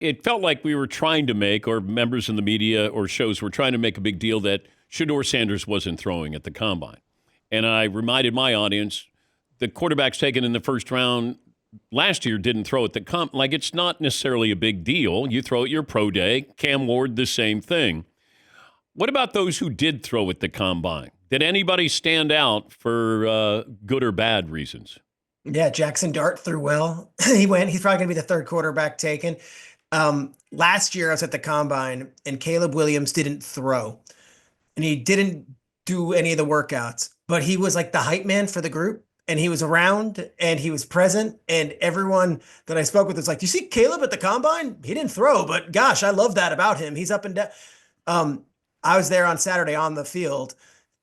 it felt like we were trying to make, or members in the media or shows were trying to make a big deal that Shador Sanders wasn't throwing at the combine. And I reminded my audience the quarterbacks taken in the first round last year didn't throw at the like it's not necessarily a big deal. You throw at your pro day. Cam Ward, the same thing. What about those who did throw at the combine? Did anybody stand out for good or bad reasons? Yeah, Jackson Dart threw well. He's probably going to be the third quarterback taken. Last year I was at the combine and Caleb Williams didn't throw and he didn't do any of the workouts, but he was like the hype man for the group and he was around and he was present. And everyone that I spoke with was like, you see Caleb at the combine? He didn't throw, but gosh, I love that about him. He's up and down. I was there on Saturday on the field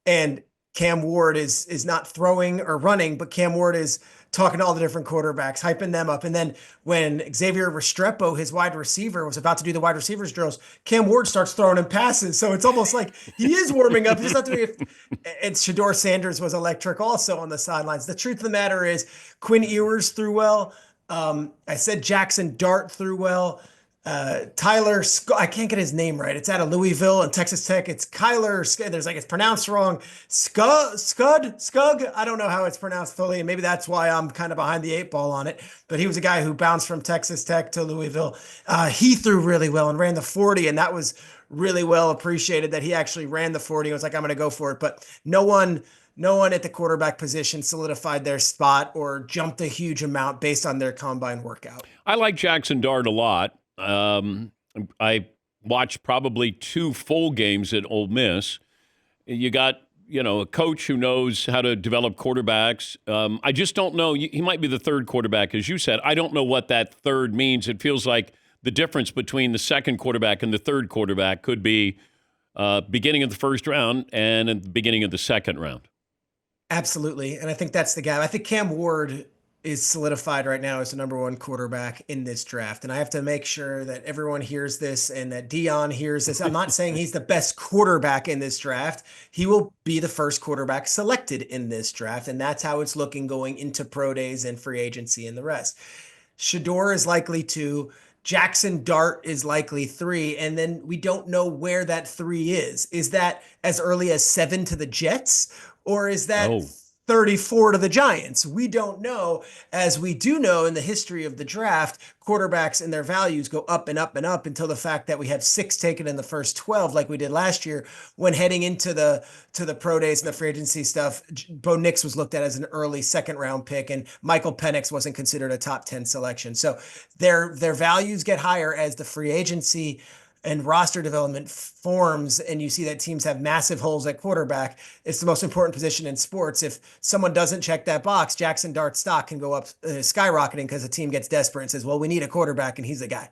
and Cam Ward is not throwing or running, but Cam Ward is talking to all the different quarterbacks, hyping them up. And then when Xavier Restrepo, his wide receiver, was about to do the wide receivers drills, Cam Ward starts throwing him passes. So it's almost like he is warming up. He's not doing it. And Shador Sanders was electric also on the sidelines. The truth of the matter is Quinn Ewers threw well. I said Jackson Dart threw well. Tyler, I can't get his name right. It's out of Louisville and Texas Tech. It's Kyler. It's pronounced wrong. Scug. I don't know how it's pronounced fully, and maybe that's why I'm kind of behind the eight ball on it. But he was a guy who bounced from Texas Tech to Louisville. He threw really well and ran the 40, and that was really well appreciated that he actually ran the 40. I was like, I'm going to go for it. But no one at the quarterback position solidified their spot or jumped a huge amount based on their combine workout. I like Jackson Dart a lot. I watched probably 2 full games at Ole Miss. You got, a coach who knows how to develop quarterbacks. I just don't know. He might be the third quarterback, as you said. I don't know what that third means. It feels like the difference between the second quarterback and the third quarterback could be beginning of the first round and at the beginning of the second round. Absolutely. And I think that's the gap. I think Cam Ward is solidified right now as the number 1 quarterback in this draft. And I have to make sure that everyone hears this and that Dion hears this. I'm not saying he's the best quarterback in this draft. He will be the first quarterback selected in this draft. And that's how it's looking going into pro days and free agency and the rest. Shador is likely 2. Jackson Dart is likely 3. And then we don't know where that 3 is. Is that as early as 7 to the Jets? Or is that 34 to the Giants? We don't know. As we do know in the history of the draft, quarterbacks and their values go up and up and up until the fact that we have 6 taken in the first 12, like we did last year. When heading into the pro days and the free agency stuff, Bo Nix was looked at as an early second-round pick, and Michael Penix wasn't considered a top 10 selection. So their values get higher as the free agency and roster development forms, and you see that teams have massive holes at quarterback. It's the most important position in sports. If someone doesn't check that box, Jackson Dart's stock can go up skyrocketing because the team gets desperate and says, well, we need a quarterback, and he's the guy.